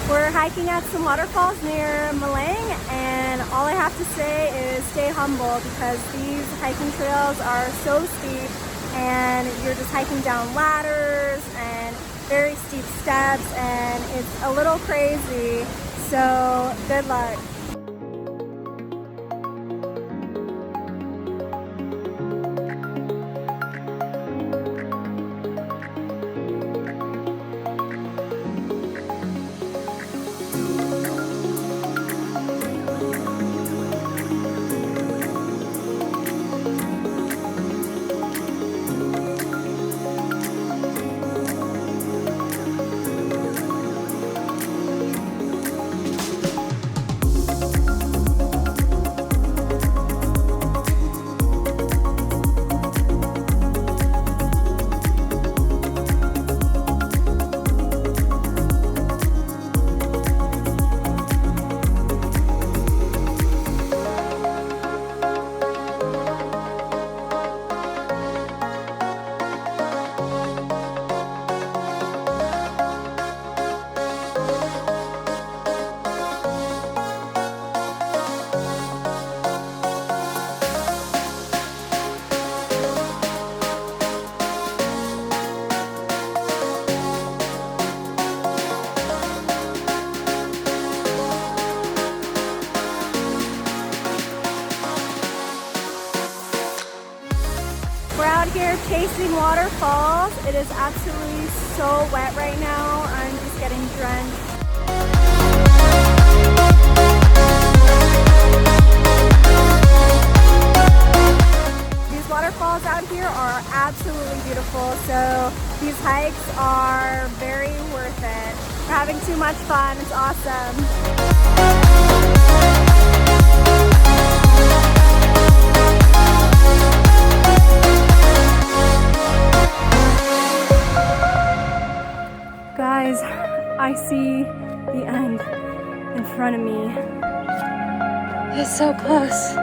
We're hiking at some waterfalls near Malang, and all I have to say is stay humble because these hiking trails are so steep and you're just hiking down ladders and very steep steps, and it's a little crazy, so good luck. We're out here chasing waterfalls. It is absolutely so wet right now. I'm just getting drenched. These waterfalls out here are absolutely beautiful, so these hikes are very worth it. We're having too much fun. It's awesome. Guys, I see the end in front of me. It's so close.